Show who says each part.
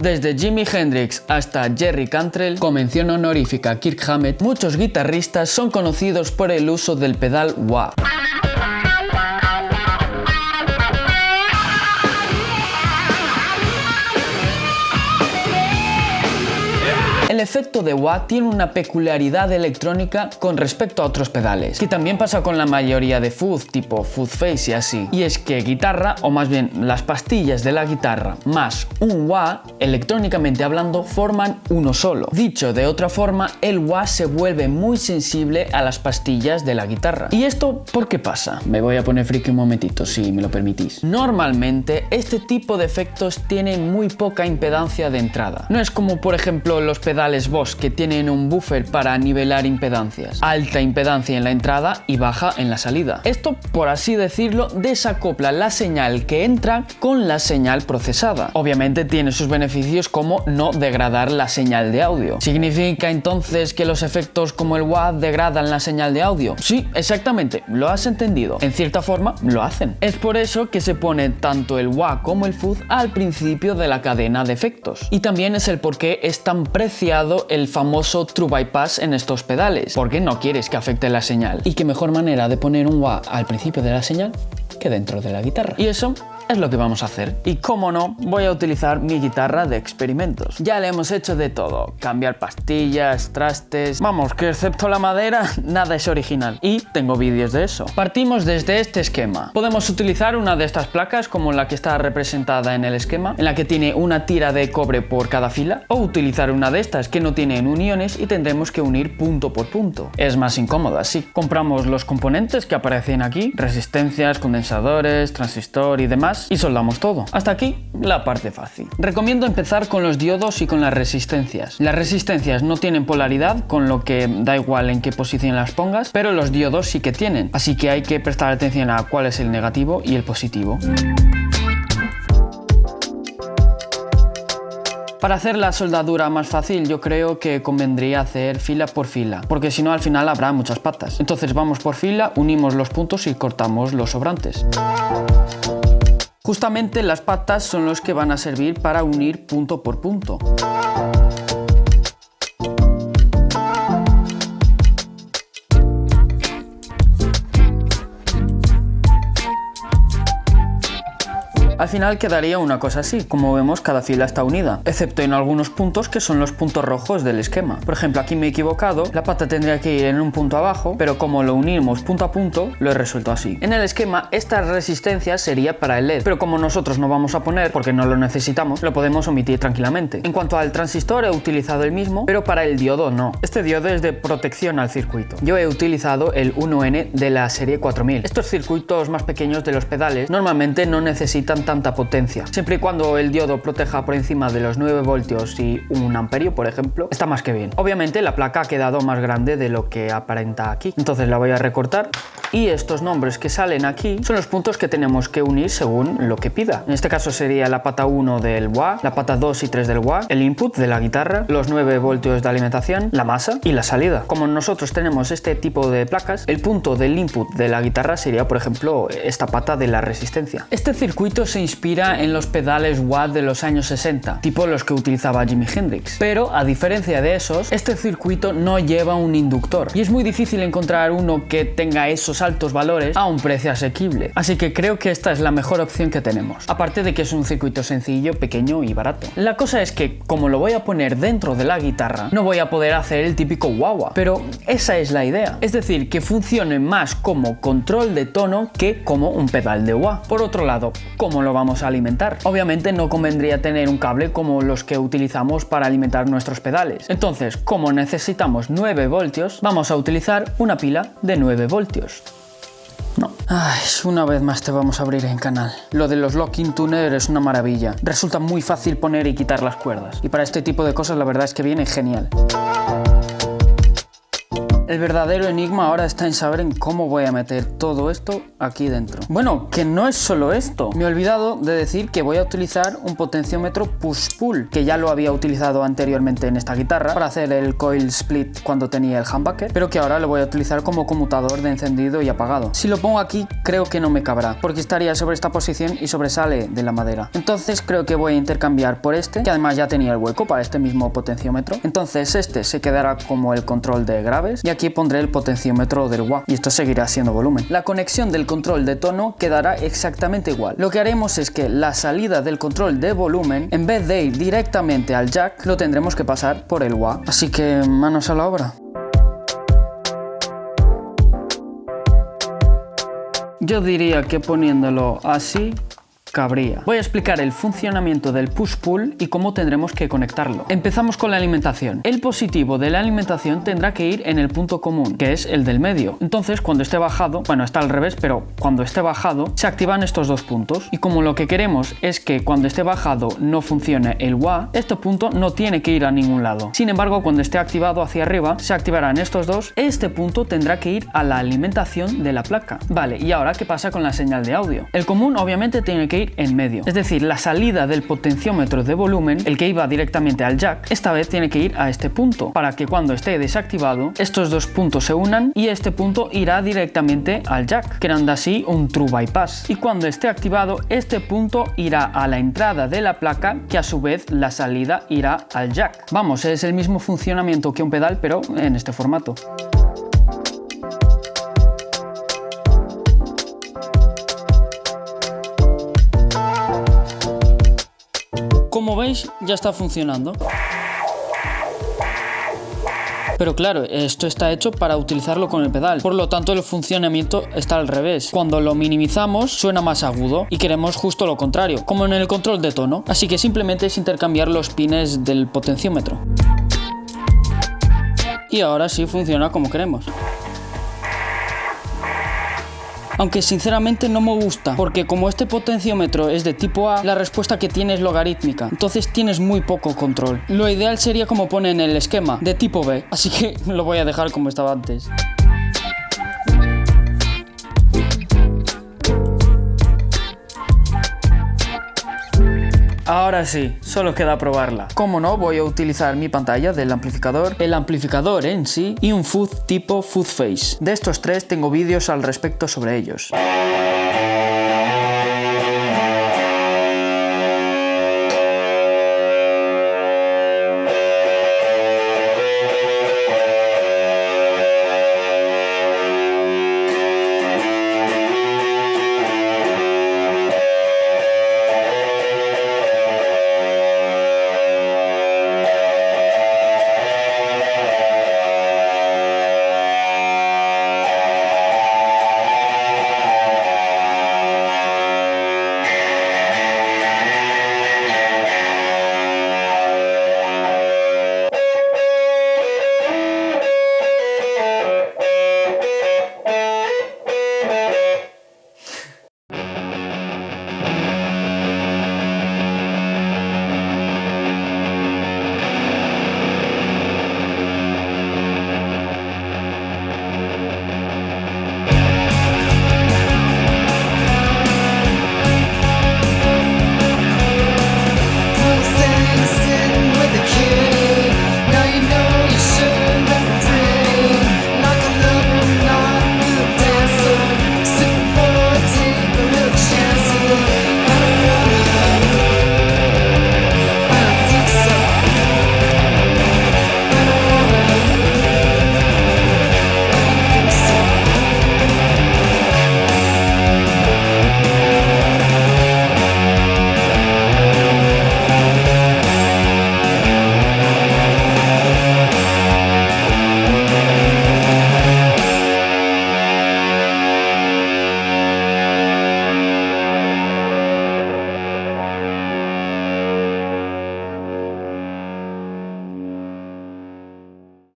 Speaker 1: Desde Jimi Hendrix hasta Jerry Cantrell, con mención honorífica a Kirk Hammett, muchos guitarristas son conocidos por el uso del pedal wah. El efecto de wah tiene una peculiaridad electrónica con respecto a otros pedales, que también pasa con la mayoría de fuzz, tipo fuzz face y así. Y es que guitarra, o más bien las pastillas de la guitarra más un wah, electrónicamente hablando, forman uno solo. Dicho de otra forma, el wah se vuelve muy sensible a las pastillas de la guitarra. ¿Y esto por qué pasa? Me voy a poner friki un momentito, si me lo permitís. Normalmente, este tipo de efectos tienen muy poca impedancia de entrada. No es como, por ejemplo, los pedales Boss, que tienen un buffer para nivelar impedancias, alta impedancia en la entrada y baja en la salida. Esto, por así decirlo, desacopla la señal que entra con la señal procesada. Obviamente tiene sus beneficios como no degradar la señal de audio. ¿Significa entonces que los efectos como el wah degradan la señal de audio? Sí, exactamente, lo has entendido. En cierta forma, lo hacen. Es por eso que se pone tanto el wah como el fuzz al principio de la cadena de efectos. Y también es el por qué es tan preciado el famoso True Bypass en estos pedales, porque no quieres que afecte la señal. Y qué mejor manera de poner un wah al principio de la señal que dentro de la guitarra. Y eso es lo que vamos a hacer. Y como no, voy a utilizar mi guitarra de experimentos. Ya le hemos hecho de todo, cambiar pastillas, trastes, vamos, que excepto la madera, nada es original. Y tengo vídeos de eso. Partimos desde este esquema. Podemos utilizar una de estas placas como la que está representada en el esquema, en la que tiene una tira de cobre por cada fila, o utilizar una de estas que no tienen uniones y tendremos que unir punto por punto. Es más incómodo así. Compramos los componentes que aparecen aquí, resistencias, condensadores, transistor y demás, y soldamos todo. Hasta aquí la parte fácil. Recomiendo empezar con los diodos y con las resistencias. Las resistencias no tienen polaridad, con lo que da igual en qué posición las pongas, pero los diodos sí que tienen, así que hay que prestar atención a cuál es el negativo y el positivo. Para hacer la soldadura más fácil, yo creo que convendría hacer fila por fila, porque si no al final habrá muchas patas. Entonces vamos por fila, unimos los puntos y cortamos los sobrantes. Justamente las patas son los que van a servir para unir punto por punto. Al final quedaría una cosa así. Como vemos, cada fila está unida, excepto en algunos puntos que son los puntos rojos del esquema. Por ejemplo, aquí me he equivocado, la pata tendría que ir en un punto abajo, pero como lo unimos punto a punto, lo he resuelto así. En el esquema, esta resistencia sería para el LED, pero como nosotros no vamos a poner, porque no lo necesitamos, lo podemos omitir tranquilamente. En cuanto al transistor, he utilizado el mismo, pero para el diodo no. Este diodo es de protección al circuito. Yo he utilizado el 1N de la serie 4000. Estos circuitos más pequeños de los pedales normalmente no necesitan tanta potencia. Siempre y cuando el diodo proteja por encima de los 9 voltios y 1 amperio, por ejemplo, está más que bien. Obviamente la placa ha quedado más grande de lo que aparenta aquí, entonces la voy a recortar. Y estos nombres que salen aquí son los puntos que tenemos que unir según lo que pida. En este caso sería la pata 1 del wah, la pata 2 y 3 del wah, el input de la guitarra, los 9 voltios de alimentación, la masa y la salida. Como nosotros tenemos este tipo de placas, el punto del input de la guitarra sería, por ejemplo, esta pata de la resistencia. Este circuito se inspira en los pedales wah de los años 60, tipo los que utilizaba Jimi Hendrix. Pero, a diferencia de esos, este circuito no lleva un inductor y es muy difícil encontrar uno que tenga esos altos valores a un precio asequible. Así que creo que esta es la mejor opción que tenemos. Aparte de que es un circuito sencillo, pequeño y barato. La cosa es que, como lo voy a poner dentro de la guitarra, no voy a poder hacer el típico wah-wah. Pero esa es la idea. Es decir, que funcione más como control de tono que como un pedal de wah. Por otro lado, ¿cómo lo vamos a alimentar? Obviamente no convendría tener un cable como los que utilizamos para alimentar nuestros pedales. Entonces, como necesitamos 9 voltios, vamos a utilizar una pila de 9 voltios. No. Ay, una vez más te vamos a abrir en canal. Lo de los locking tuner es una maravilla. Resulta muy fácil poner y quitar las cuerdas. Y para este tipo de cosas la verdad es que viene genial. El verdadero enigma ahora está en saber en cómo voy a meter todo esto aquí dentro. Bueno, que no es solo esto. Me he olvidado de decir que voy a utilizar un potenciómetro push-pull, que ya lo había utilizado anteriormente en esta guitarra para hacer el coil split cuando tenía el humbucker, pero que ahora lo voy a utilizar como conmutador de encendido y apagado. Si lo pongo aquí, creo que no me cabrá, porque estaría sobre esta posición y sobresale de la madera. Entonces creo que voy a intercambiar por este, que además ya tenía el hueco para este mismo potenciómetro. Entonces este se quedará como el control de graves y aquí pondré el potenciómetro del wah, y esto seguirá siendo volumen. La conexión del control de tono quedará exactamente igual. Lo que haremos es que la salida del control de volumen, en vez de ir directamente al jack, lo tendremos que pasar por el wah. Así que manos a la obra. Yo diría que poniéndolo así cabría. Voy a explicar el funcionamiento del push-pull y cómo tendremos que conectarlo. Empezamos con la alimentación. El positivo de la alimentación tendrá que ir en el punto común, que es el del medio. Entonces, cuando esté bajado, bueno, está al revés, pero cuando esté bajado, se activan estos dos puntos. Y como lo que queremos es que cuando esté bajado no funcione el wah, este punto no tiene que ir a ningún lado. Sin embargo, cuando esté activado hacia arriba, se activarán estos dos. Este punto tendrá que ir a la alimentación de la placa. Vale, y ahora, ¿qué pasa con la señal de audio? El común obviamente tiene que ir en medio, es decir, la salida del potenciómetro de volumen, el que iba directamente al jack, esta vez tiene que ir a este punto, para que cuando esté desactivado, estos dos puntos se unan y este punto irá directamente al jack, creando así un true bypass. Y cuando esté activado, este punto irá a la entrada de la placa, que a su vez la salida irá al jack. Vamos, es el mismo funcionamiento que un pedal, pero en este formato. Como veis, ya está funcionando. Pero claro, esto está hecho para utilizarlo con el pedal, por lo tanto el funcionamiento está al revés. Cuando lo minimizamos suena más agudo y queremos justo lo contrario, como en el control de tono. Así que simplemente es intercambiar los pines del potenciómetro. Y ahora sí funciona como queremos. Aunque sinceramente no me gusta, porque como este potenciómetro es de tipo A, la respuesta que tiene es logarítmica, entonces tienes muy poco control. Lo ideal sería como pone en el esquema, de tipo B, así que lo voy a dejar como estaba antes. Ahora sí, solo queda probarla. Como no, voy a utilizar mi pantalla del amplificador, el amplificador en sí y un fuzz tipo fuzz face. De estos tres tengo vídeos al respecto sobre ellos.